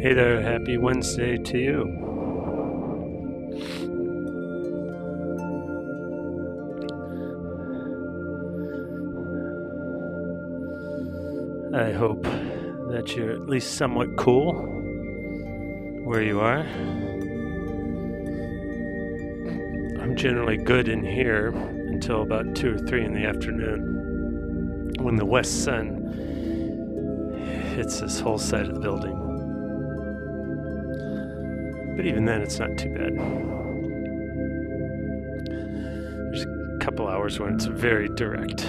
Hey there, happy Wednesday to you. I hope that you're at least somewhat cool where you are. I'm generally good in here until about 2 or 3 in the afternoon when the west sun hits this whole side of the building. But even then, it's not too bad. There's a couple hours when it's very direct.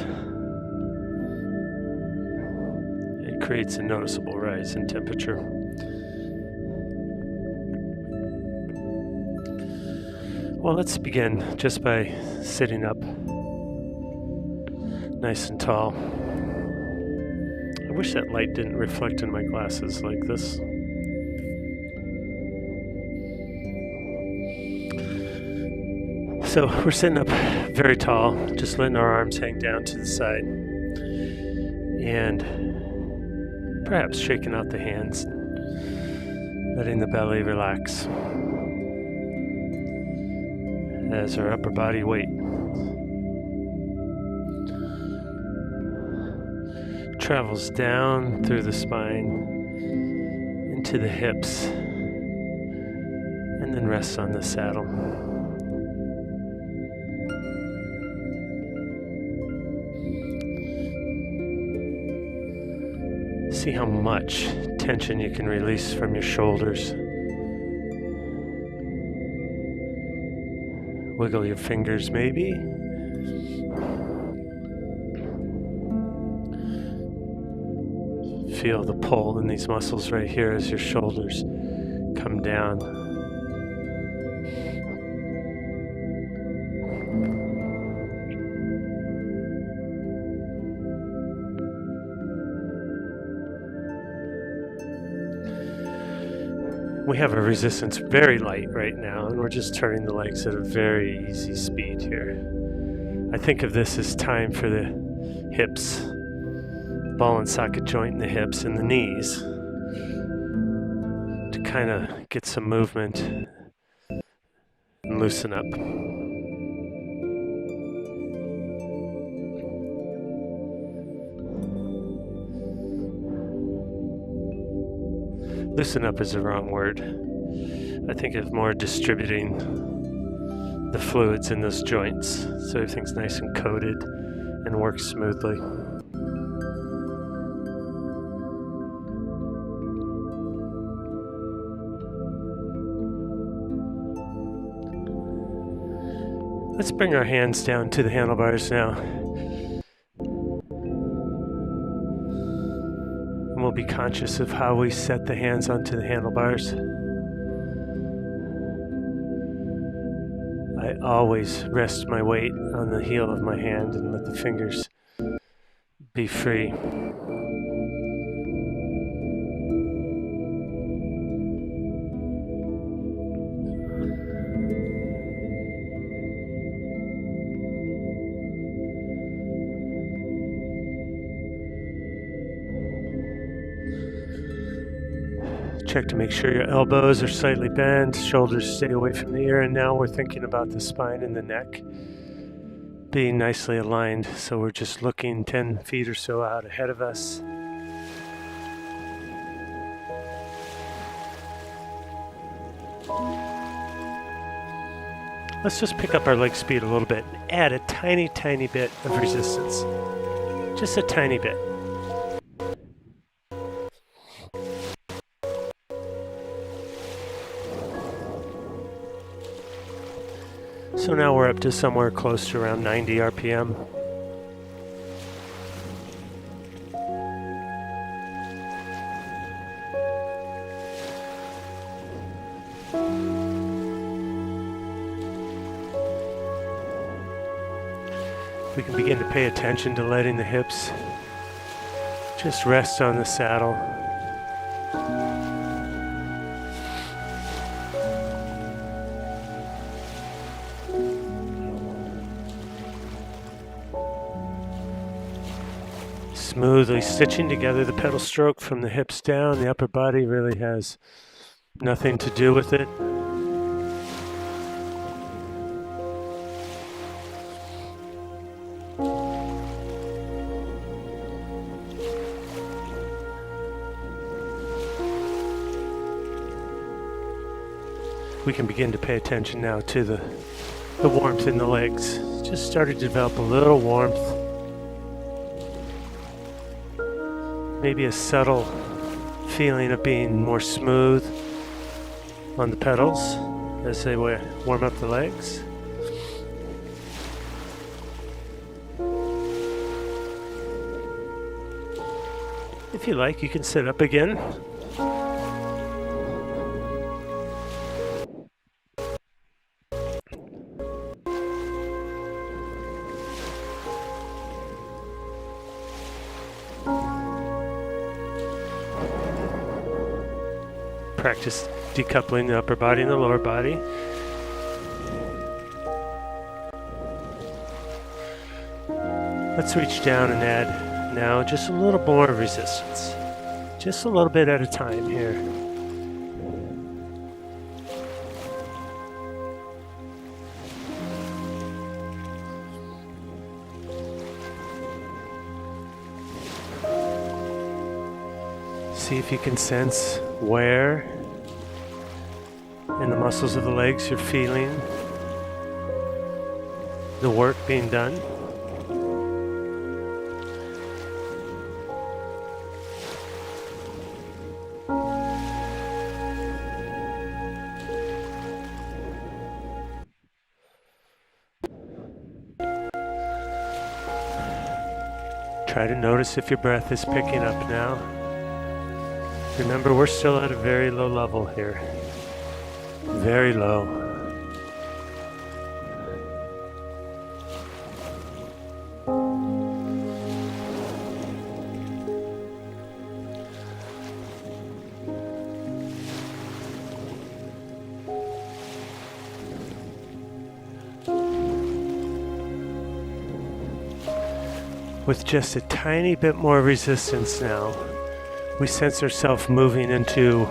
It creates a noticeable rise in temperature. Well, let's begin just by sitting up nice and tall. I wish that light didn't reflect in my glasses like this. So we're sitting up very tall, just letting our arms hang down to the side and perhaps shaking out the hands, letting the belly relax as our upper body weight travels down through the spine into the hips and then rests on the saddle. See how much tension you can release from your shoulders. Wiggle your fingers, maybe. Feel the pull in these muscles right here as your shoulders come down. We have a resistance very light right now, and we're just turning the legs at a very easy speed here. I think of this as time for the hips, the ball and socket joint in the hips and the knees to kind of get some movement and loosen up. Loosen up is the wrong word. I think of more distributing the fluids in those joints so everything's nice and coated and works smoothly. Let's bring our hands down to the handlebars now. We'll be conscious of how we set the hands onto the handlebars. I always rest my weight on the heel of my hand and let the fingers be free. Check to make sure your elbows are slightly bent, shoulders stay away from the ear, and now we're thinking about the spine and the neck being nicely aligned, so we're just looking 10 feet or so out ahead of us. Let's just pick up our leg speed a little bit, add a tiny, tiny bit of resistance, just a tiny bit. So now we're up to somewhere close to around 90 RPM. We can begin to pay attention to letting the hips just rest on the saddle. Smoothly stitching together the pedal stroke from the hips down. The upper body really has nothing to do with it. we can begin to pay attention now to the warmth in the legs. Just started to develop a little warmth. Maybe a subtle feeling of being more smooth on the pedals as they warm up the legs. If you like, you can sit up again. Practice decoupling the upper body and the lower body. Let's reach down and add now just a little more resistance. Just a little bit at a time here. See if you can sense where in the muscles of the legs you're feeling the work being done. Try to notice if your breath is picking up now. Remember, we're still at a very low level here. Very low. With just a tiny bit more resistance now, we sense ourselves moving into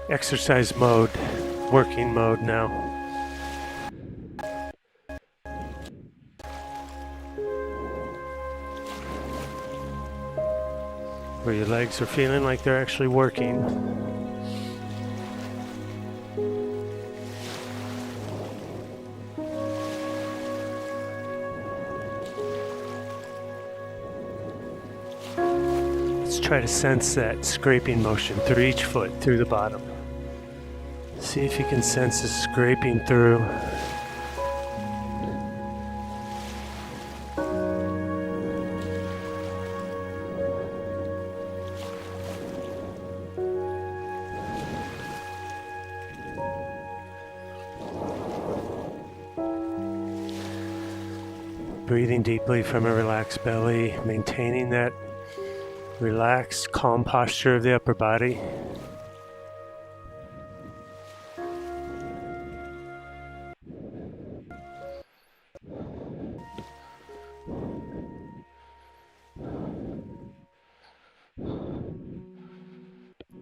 exercise mode, working mode now. Where your legs are feeling like they're actually working. Try to sense that scraping motion through each foot, through the bottom. See if you can sense the scraping through. Breathing deeply from a relaxed belly, maintaining that relaxed, calm posture of the upper body.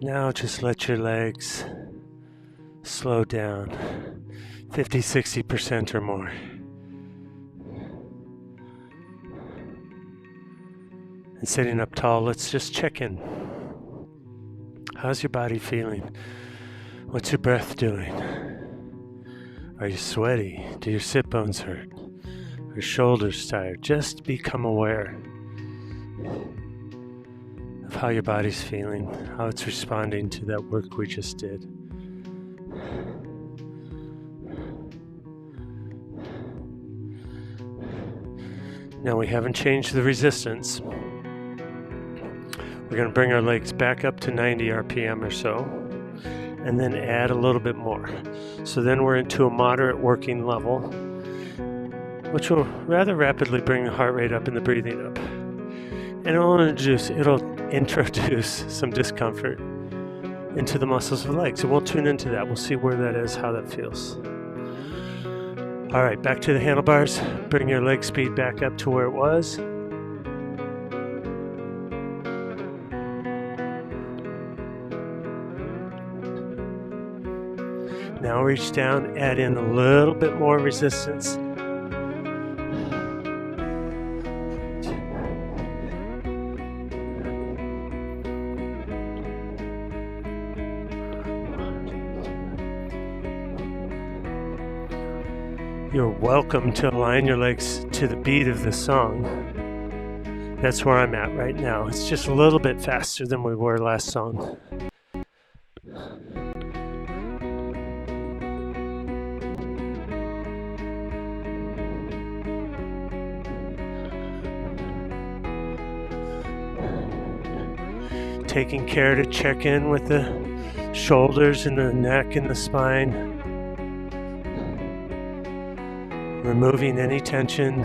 Now just let your legs slow down 50-60% or more. And sitting up tall, let's just check in. How's your body feeling? What's your breath doing? Are you sweaty? Do your sit bones hurt? Are your shoulders tired? Just become aware of how your body's feeling, how it's responding to that work we just did. Now we haven't changed the resistance. We're going to bring our legs back up to 90 RPM or so, and then add a little bit more. So then we're into a moderate working level, which will rather rapidly bring the heart rate up and the breathing up. And it'll introduce some discomfort into the muscles of the legs. And we'll tune into that. We'll see where that is, how that feels. All right, back to the handlebars. Bring your leg speed back up to where it was. Now reach down, add in a little bit more resistance. You're welcome to align your legs to the beat of the song. That's where I'm at right now. It's just a little bit faster than we were last song. Taking care to check in with the shoulders and the neck and the spine. Removing any tension.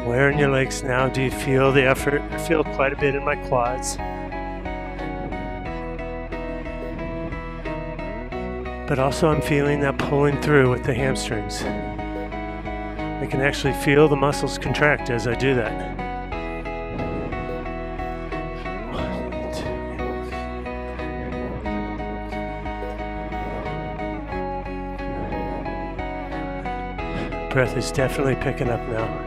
Where in your legs now do you feel the effort? I feel quite a bit in my quads. But also I'm feeling that pulling through with the hamstrings. I can actually feel the muscles contract as I do that. Breath is definitely picking up now.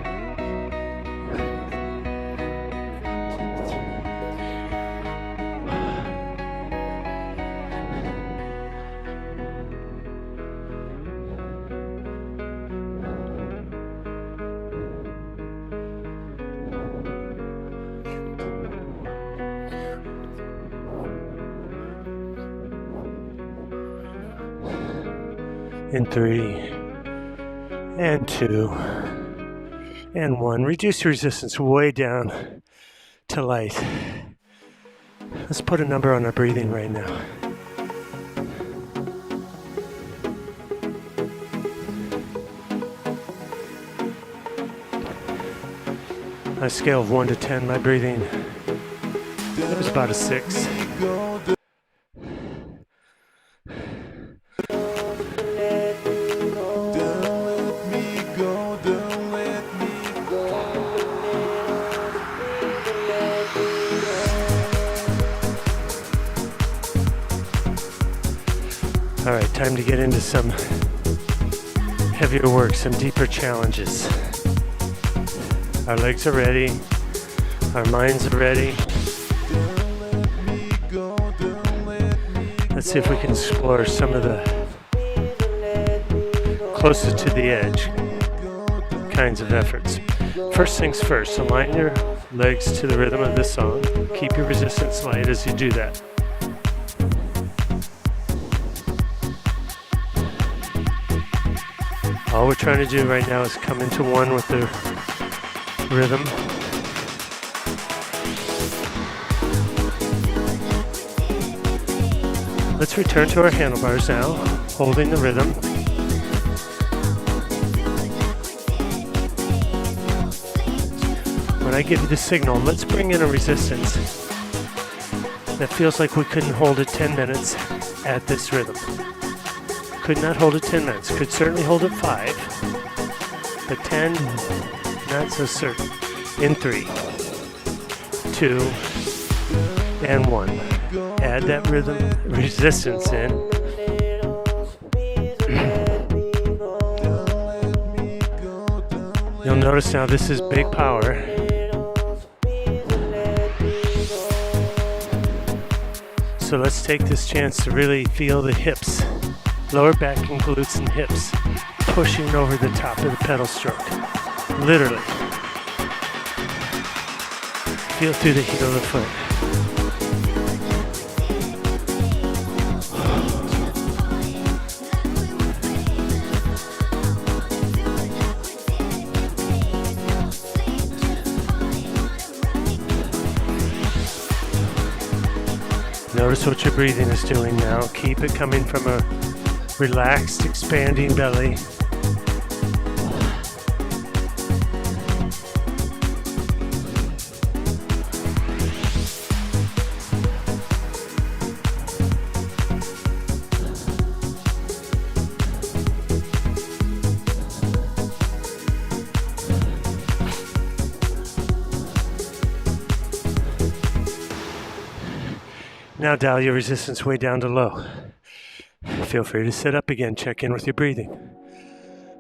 In 3, and 2, and 1. Reduce your resistance way down to light. Let's put a number on our breathing right now. On a scale of 1 to 10, my breathing was about a 6. All right, time to get into some heavier work, some deeper challenges. Our legs are ready, our minds are ready. Let's see if we can explore some of the closest to the edge kinds of efforts. First things first, align your legs to the rhythm of this song. Keep your resistance light as you do that. All we're trying to do right now is come into one with the rhythm. Let's return to our handlebars now, holding the rhythm. When I give you the signal, let's bring in a resistance that feels like we couldn't hold it 10 minutes at this rhythm. Could not hold it 10 minutes. Could certainly hold it 5. But 10, not so certain. In 3, 2, and 1. Add that rhythm resistance in. You'll notice now this is big power. So let's take this chance to really feel the hips. Lower back and glutes and hips pushing over the top of the pedal stroke. Literally. Feel through the heel of the foot. Notice what your breathing is doing now. Keep it coming from a relaxed, expanding belly. Now dial your resistance way down to low. Feel free to sit up again. Check in with your breathing.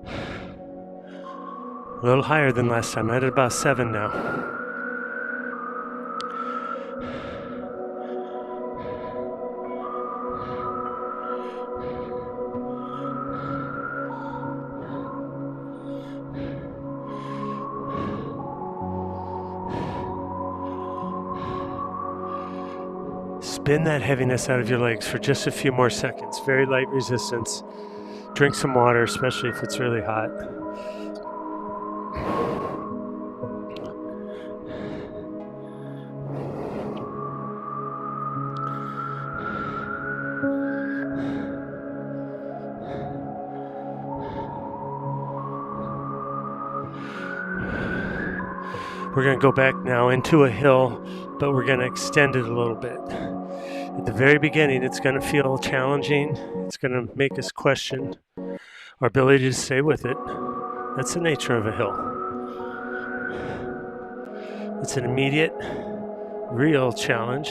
A little higher than last time. I'm at about 7 now. Spin that heaviness out of your legs for just a few more seconds. Very light resistance. Drink some water, especially if it's really hot. We're going to go back now into a hill, but we're going to extend it a little bit. At the very beginning, it's going to feel challenging. It's going to make us question our ability to stay with it. That's the nature of a hill. It's an immediate, real challenge,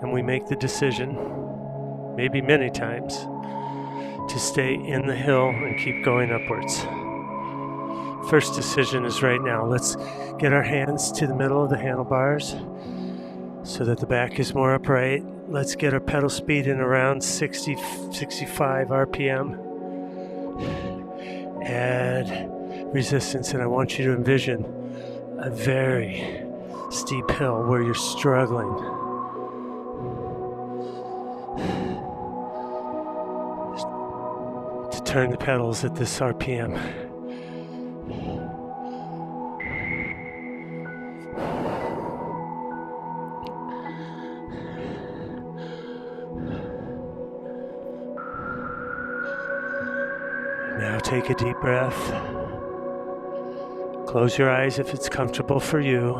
and we make the decision, maybe many times, to stay in the hill and keep going upwards. First decision is right now. Let's get our hands to the middle of the handlebars so that the back is more upright. Let's get our pedal speed in around 60, 65 RPM. Add resistance, and I want you to envision a very steep hill where you're struggling. To turn the pedals at this RPM. Now take a deep breath. Close your eyes if it's comfortable for you.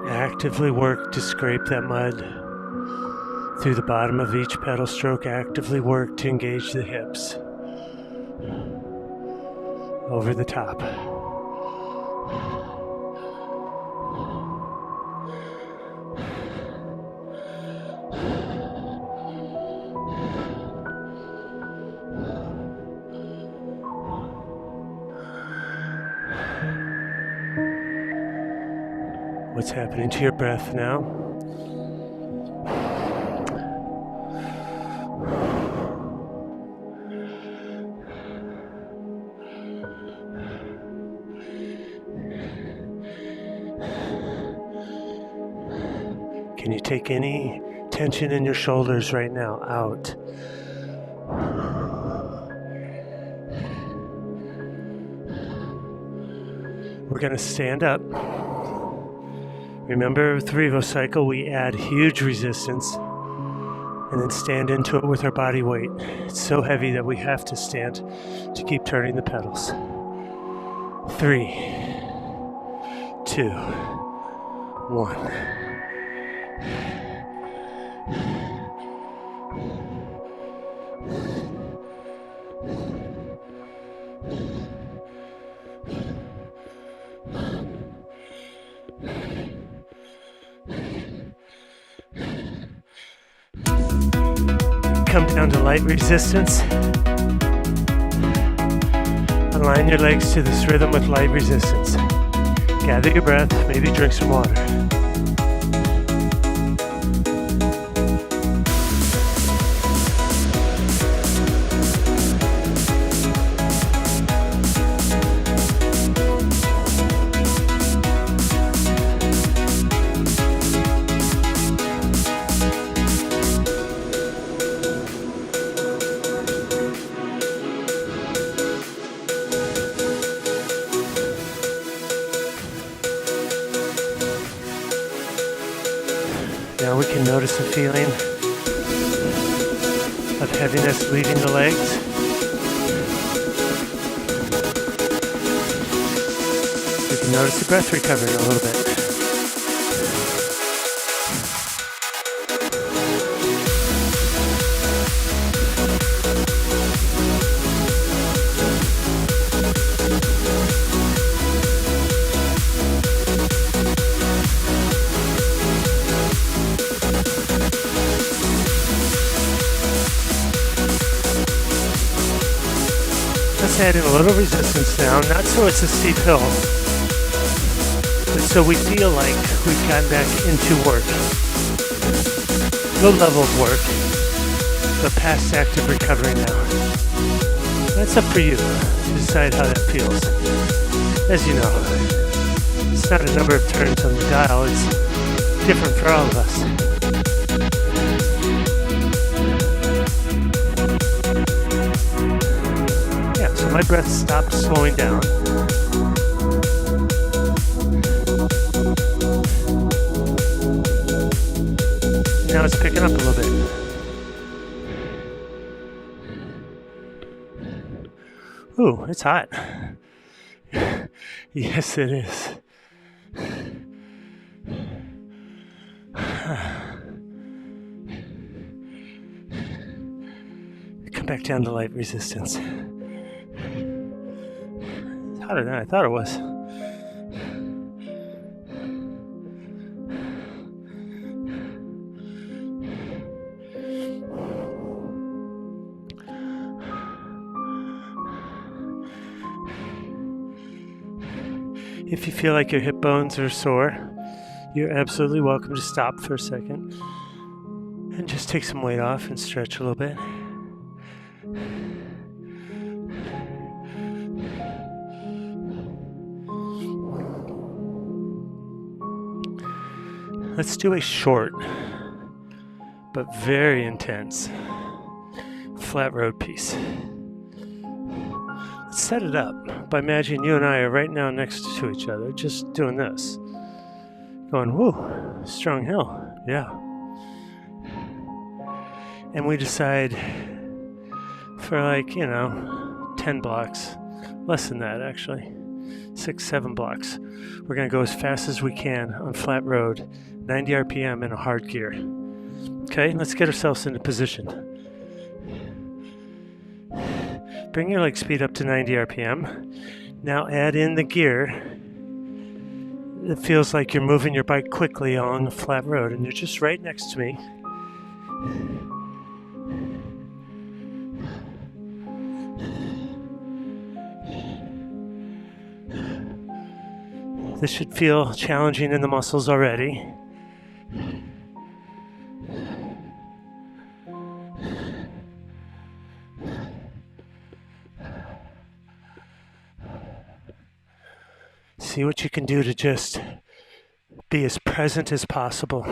Actively work to scrape that mud through the bottom of each pedal stroke. Actively work to engage the hips over the top. What's happening to your breath now? Can you take any tension in your shoulders right now out? We're going to stand up. Remember, with the Revo cycle, we add huge resistance and then stand into it with our body weight. It's so heavy that we have to stand to keep turning the pedals. 3, 2, 1. Come down to light resistance. Align your legs to this rhythm with light resistance. Gather your breath, maybe drink some water. Now we can notice a feeling of heaviness leaving the legs. You can notice the breath recovering a little bit. add in a little resistance now, not so it's a steep hill, but so we feel like we've gotten back into work. Low level of work, but past active recovery now. That's up for you to decide how that feels. As you know, it's not a number of turns on the dial, it's different for all of us. Yeah, so my breath stopped slowing down. Now it's picking up a little bit. Ooh, it's hot. Yes, it is. Come back down to light resistance. It's hotter than I thought it was. If you feel like your hip bones are sore, you're absolutely welcome to stop for a second and just take some weight off and stretch a little bit. Let's do a short but very intense flat road piece. Let's set it up by imagining you and I are right now next to each other, just doing this. Going, whoo, strong hill, yeah. And we decide for 10 blocks, less than that actually, 6, 7 blocks. We're gonna go as fast as we can on flat road, 90 RPM in a hard gear. Okay, let's get ourselves into position. Bring your leg speed up to 90 RPM. Now add in the gear. It feels like you're moving your bike quickly on the flat road and you're just right next to me. This should feel challenging in the muscles already. See what you can do to just be as present as possible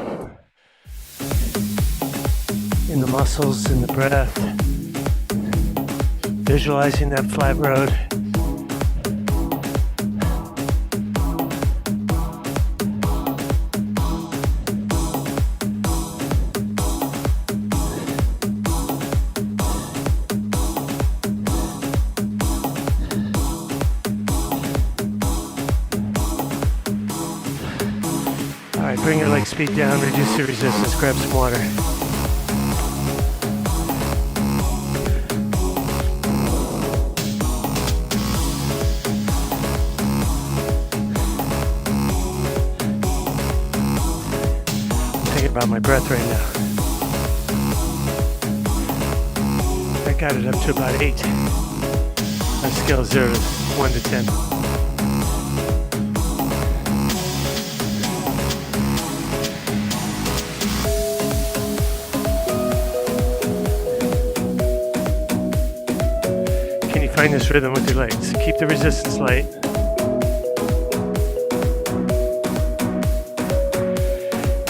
in the muscles, in the breath, visualizing that flat road. Bring your leg speed down, reduce your resistance, grab some water. I'm thinking about my breath right now. I got it up to about 8 on a scale of 0 to 1 to 10. Find this rhythm with your legs. Keep the resistance light.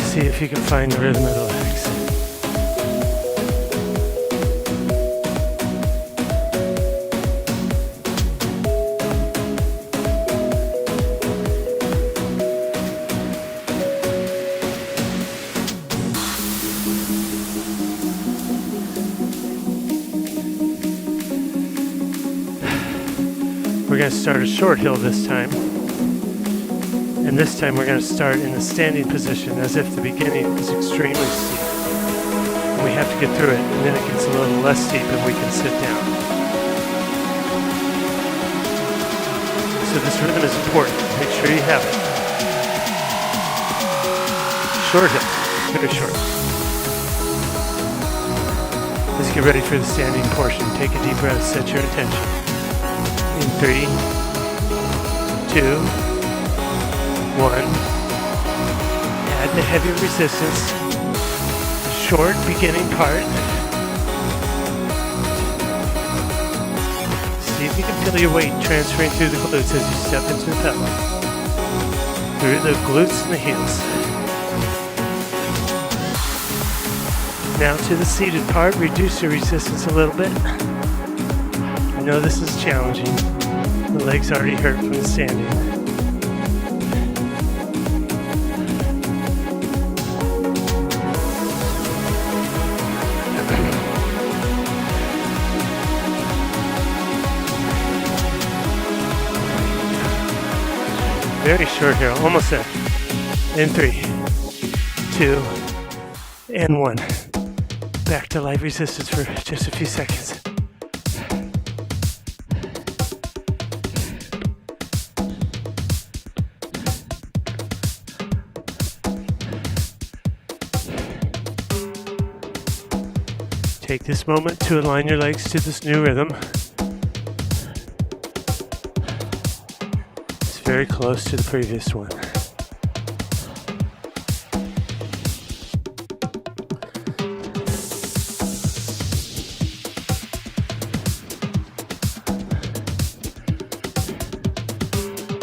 See if you can find the rhythm of the legs. We're going to start a short hill this time, and this time we're going to start in a standing position as if the beginning is extremely steep and we have to get through it, and then it gets a little less steep and we can sit down. So this rhythm is important. Make sure you have it. Short hill, very short. Let's get ready for the standing portion. Take a deep breath, set your intention. In 3, 2, 1. Add the heavy resistance. Short beginning part. See if you can feel your weight transferring through the glutes as you step into the pedal. Through the glutes and the heels. Now to the seated part, reduce your resistance a little bit. I know this is challenging. The legs already hurt from the standing. Very short here, almost there. In 3, 2, and 1. Back to light resistance for just a few seconds. Take this moment to align your legs to this new rhythm. It's very close to the previous one.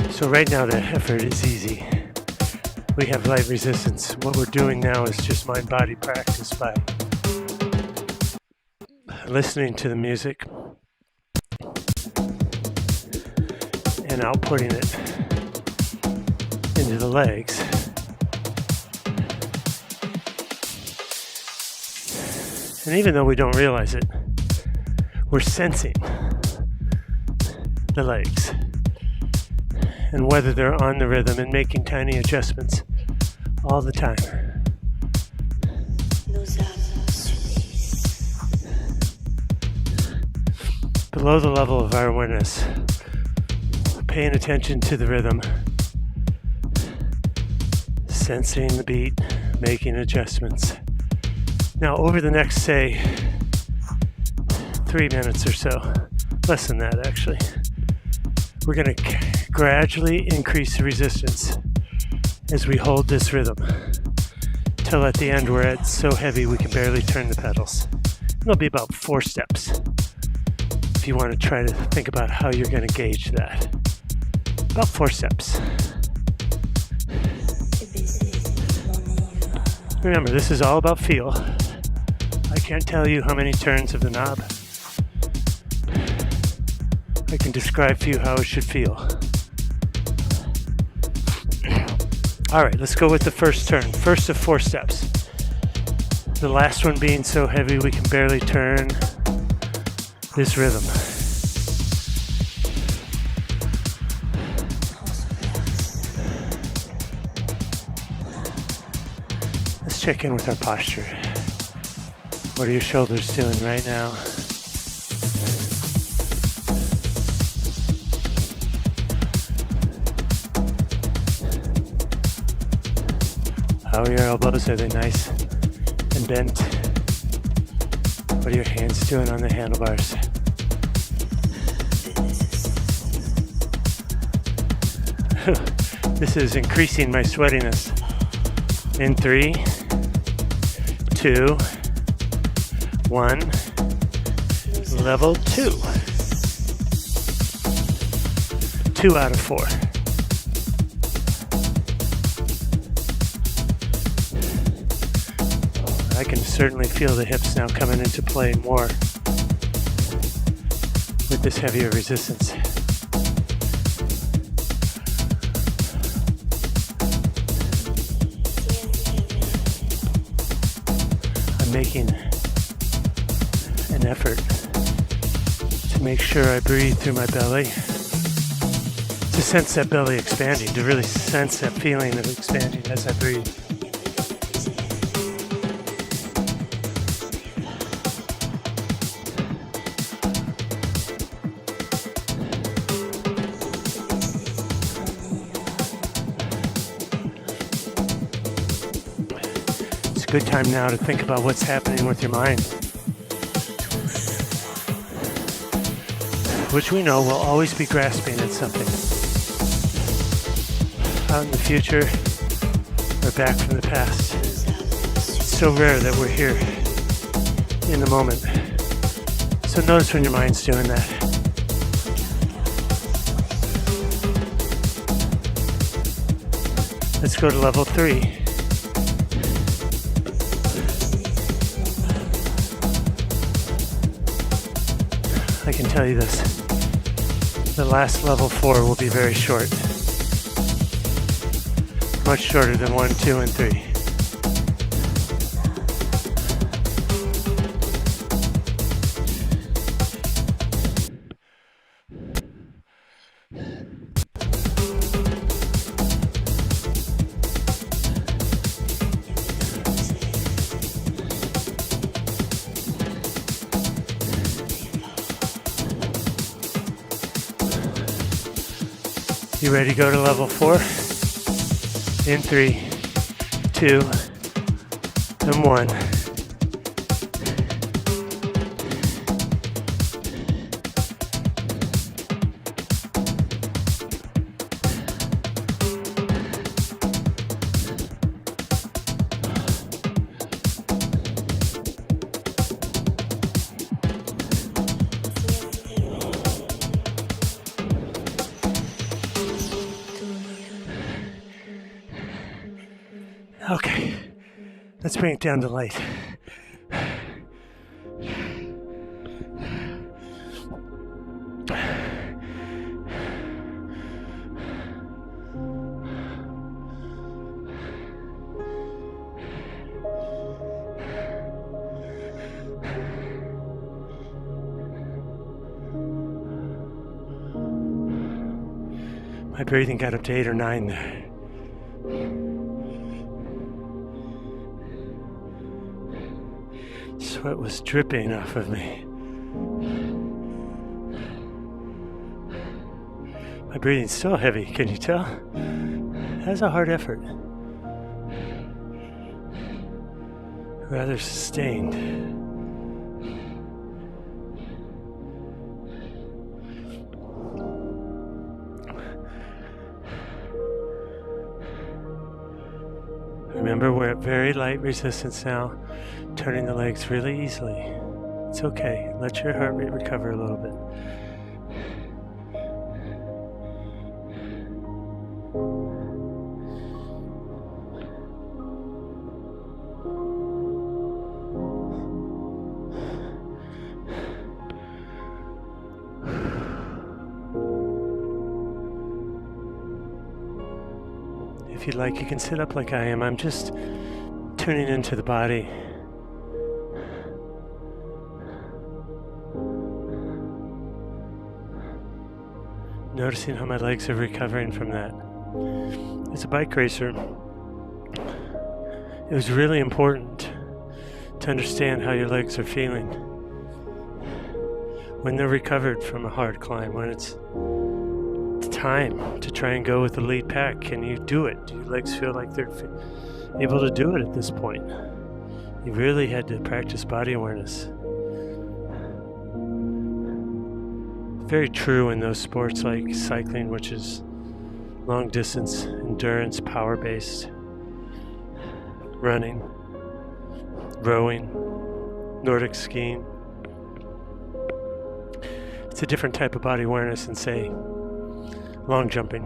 So right now the effort is easy. We have light resistance. What we're doing now is just mind-body practice by listening to the music and outputting it into the legs. And even though we don't realize it, we're sensing the legs and whether they're on the rhythm and making tiny adjustments all the time. Below the level of our awareness, paying attention to the rhythm, sensing the beat, making adjustments. Now over the next, say, 3 minutes or so, less than that actually, we're going to gradually increase the resistance as we hold this rhythm till at the end we're at so heavy we can barely turn the pedals. It'll be about 4 steps if you want to try to think about how you're going to gauge that. About 4 steps. Remember, this is all about feel. I can't tell you how many turns of the knob. I can describe for you how it should feel. All right, let's go with the first turn. First of 4 steps. The last one being so heavy we can barely turn this rhythm. Let's check in with our posture. What are your shoulders doing right now? How are your elbows? Are they nice and bent? What are your hands doing on the handlebars? This is increasing my sweatiness. In 3, 2, 1, level 2. 2 out of 4. I can certainly feel the hips now coming into play more with this heavier resistance. I'm making an effort to make sure I breathe through my belly, to sense that belly expanding, to really sense that feeling of expanding as I breathe. Good time now to think about what's happening with your mind. which we know will always be grasping at something. Out in the future, or back from the past. It's so rare that we're here in the moment. So notice when your mind's doing that. Let's go to level 3. I can tell you this. The last level 4 will be very short. Much shorter than 1, 2, and 3. You ready to go to level 4? In 3, 2, and 1. Okay, let's bring it down to light. My breathing got up to 8 or 9 there. Sweat was dripping off of me. My breathing's so heavy, can you tell? That's a hard effort. Rather sustained. Remember, we're at very light resistance now, turning the legs really easily. It's okay. Let your heart rate recover a little bit. If you'd like, you can sit up like I am. I'm just tuning into the body. Noticing how my legs are recovering from that. As a bike racer, it was really important to understand how your legs are feeling when they're recovered from a hard climb, when it's time to try and go with the lead pack. Can you do it? Do your legs feel like they're able to do it at this point? You really had to practice body awareness. Very true in those sports like cycling, which is long distance, endurance, power based, running, rowing, Nordic skiing. It's a different type of body awareness than, say, long jumping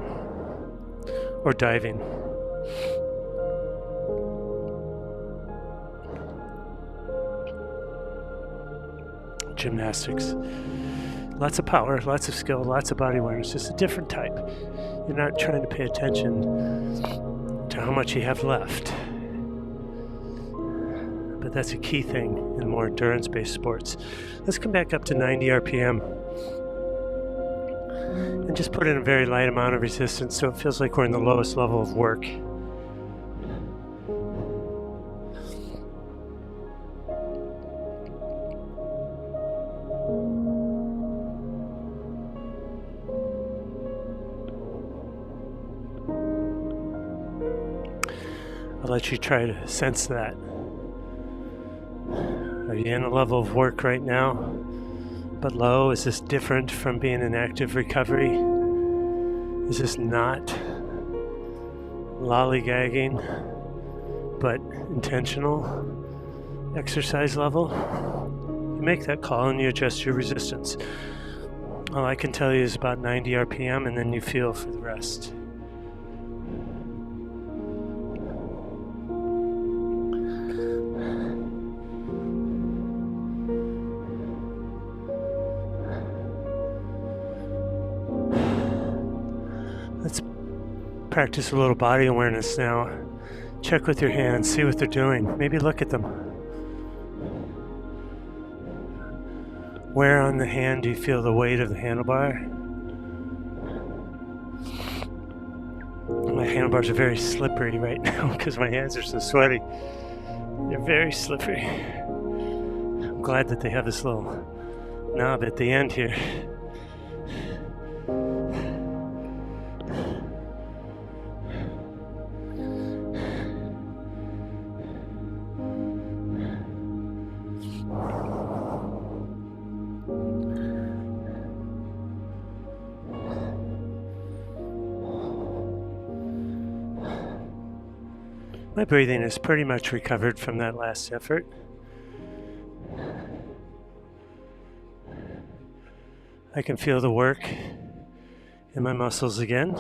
or diving. Gymnastics. Lots of power, lots of skill, lots of body awareness. Just a different type. You're not trying to pay attention to how much you have left. But that's a key thing in more endurance-based sports. Let's come back up to 90 RPM. And just put in a very light amount of resistance so it feels like we're in the lowest level of work. I'll let you try to sense that. Are you in a level of work right now but low? Is this different from being in active recovery? Is this not lollygagging, but intentional exercise level? You make that call and you adjust your resistance. All I can tell you is about 90 RPM, and then you feel for the rest. Let's practice a little body awareness now. Check with your hands, see what they're doing. Maybe look at them. Where on the hand do you feel the weight of the handlebar? My handlebars are very slippery right now because my hands are so sweaty. They're very slippery. I'm glad that they have this little knob at the end here. My breathing is pretty much recovered from that last effort. I can feel the work in my muscles again.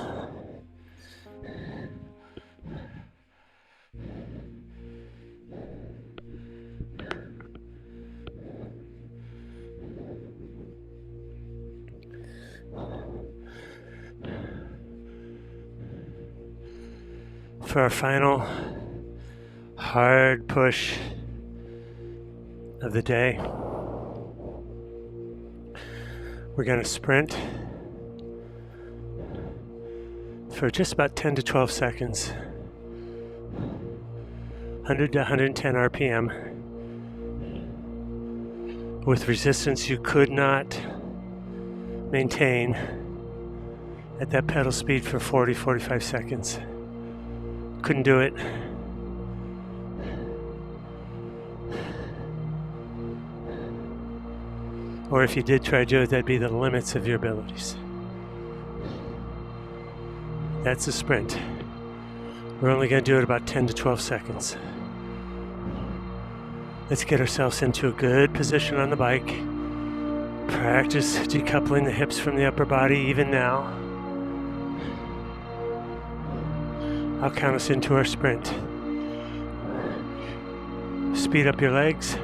For our final hard push of the day, we're going to sprint for just about 10 to 12 seconds, 100 to 110 RPM, with resistance you could not maintain at that pedal speed for 40-45 seconds. Couldn't do it. Or if you did try to do it, that'd be the limits of your abilities. That's a sprint. We're only going to do it about 10 to 12 seconds. Let's get ourselves into a good position on the bike. Practice decoupling the hips from the upper body even now. I'll count us into our sprint. Speed up your legs,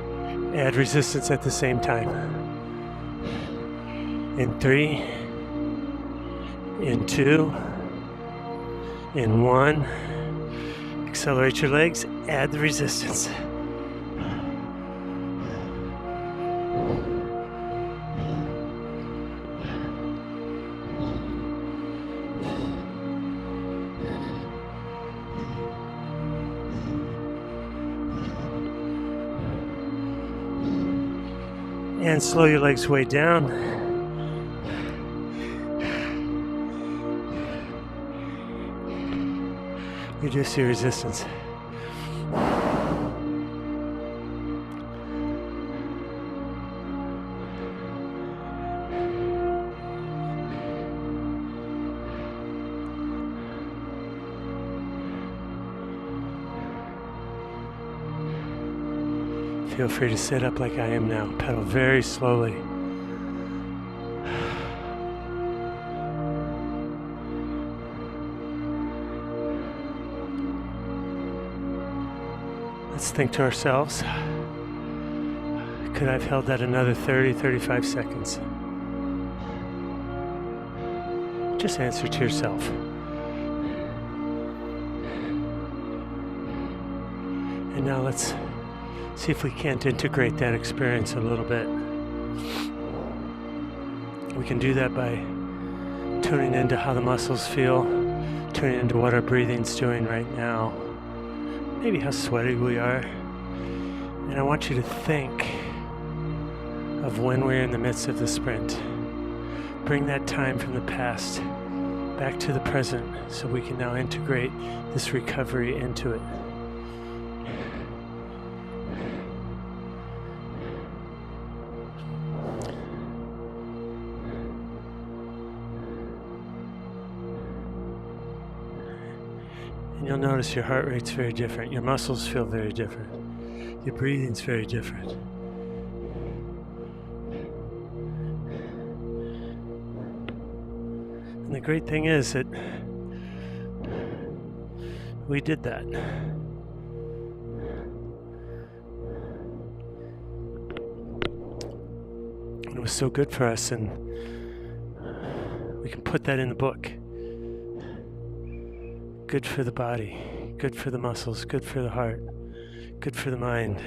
add resistance at the same time. In 3, in 2, in 1. Accelerate your legs, add the resistance. And slow your legs way down. Reduce your resistance. Feel free to sit up like I am now. Pedal very slowly. Let's think to ourselves, could I have held that another 30-35 seconds? Just answer to yourself. And now let's see if we can't integrate that experience a little bit. We can do that by tuning into how the muscles feel, tuning into what our breathing's doing right now, maybe how sweaty we are. And I want you to think of when we're in the midst of the sprint. Bring that time from the past back to the present so we can now integrate this recovery into it. You'll notice your heart rate's very different. Your muscles feel very different. Your breathing's very different. And the great thing is that we did that. It was so good for us, and we can put that in the book. Good for the body, good for the muscles, good for the heart, good for the mind,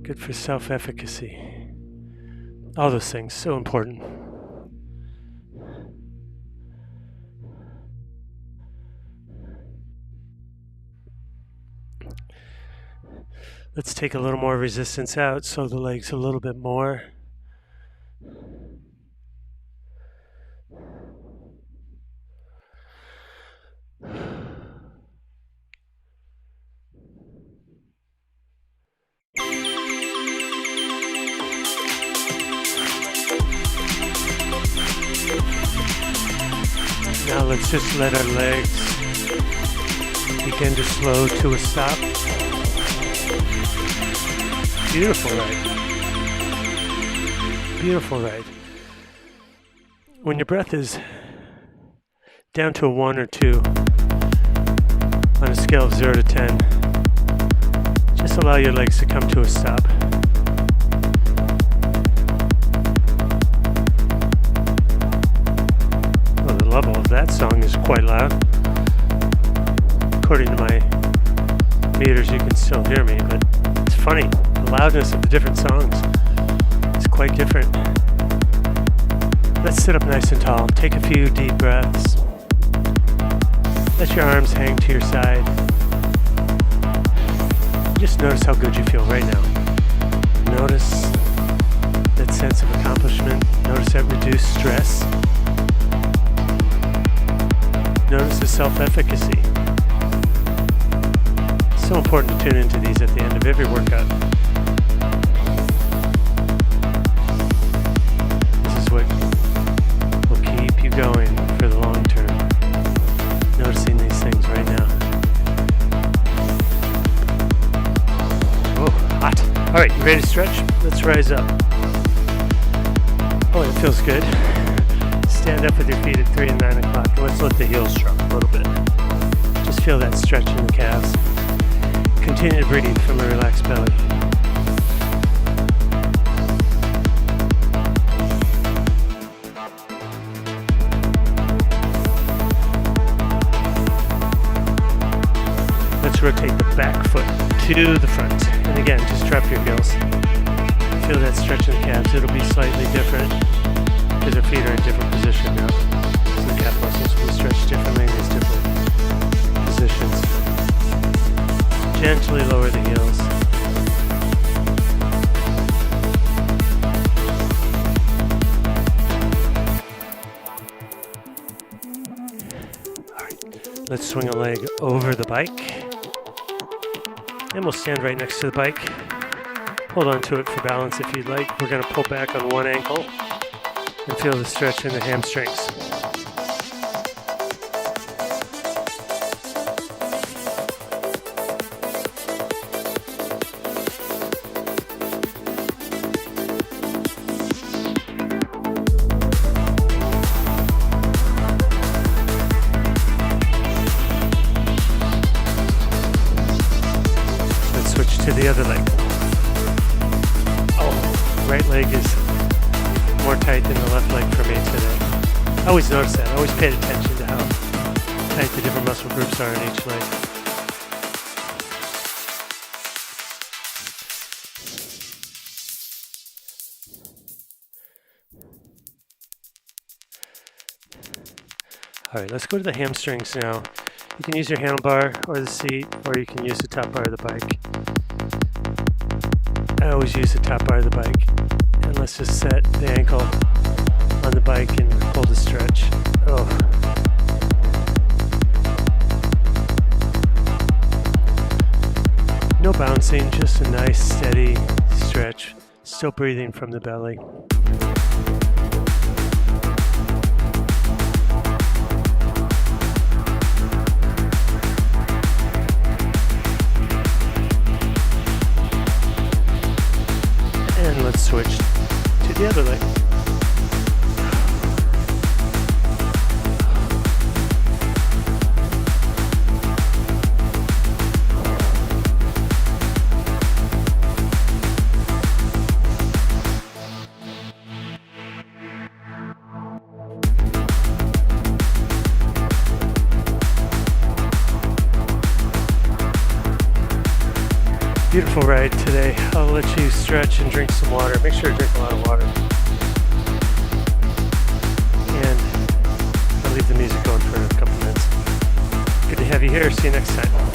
good for self-efficacy. All those things, so important. Let's take a little more resistance out, so the legs a little bit more. Now let's just let our legs begin to slow to a stop. Beautiful ride. Beautiful ride. When your breath is down to a 1 or 2 on a scale of 0 to 10, just allow your legs to come to a stop. Well, the level of that song is quite loud. According to my meters, you can still hear me, but it's funny. The loudness of the different songs is quite different. Let's sit up nice and tall. Take a few deep breaths. Let your arms hang to your side. Just notice how good you feel right now. Notice that sense of accomplishment. Notice that reduced stress. Notice the self-efficacy. It's so important to tune into these at the end of every workout. This is what will keep you going for the long term. Noticing these things right now. Oh, hot. All right, you ready to stretch? Let's rise up. Oh, it feels good. Stand up with your feet at 3 and 9 o'clock. And let's let the heels drop a little bit. Just feel that stretch in the calves. Continue to breathe from a relaxed belly. Let's rotate the back foot to the front. And again, just drop your heels. Feel that stretch in the calves. It'll be slightly different because our feet are in different position now. So the calf muscles will stretch differently in these different positions. Gently lower the heels. All right, let's swing a leg over the bike. And we'll stand right next to the bike. Hold on to it for balance if you'd like. We're going to pull back on one ankle and feel the stretch in the hamstrings. To the other leg. Oh, right leg is more tight than the left leg for me today. I always notice that. I always paid attention to how tight the different muscle groups are in each leg. All right, let's go to the hamstrings now. You can use your handlebar or the seat, or you can use the top bar of the bike. I always use the top bar of the bike. And let's just set the ankle on the bike and hold a stretch. Oh. No bouncing, just a nice steady stretch. Still breathing from the belly. switch to the other leg. Beautiful ride today. I'll let you stretch and drink some water. Make sure to drink a lot of water. And I'll leave the music going for a couple minutes. Good to have you here. See you next time.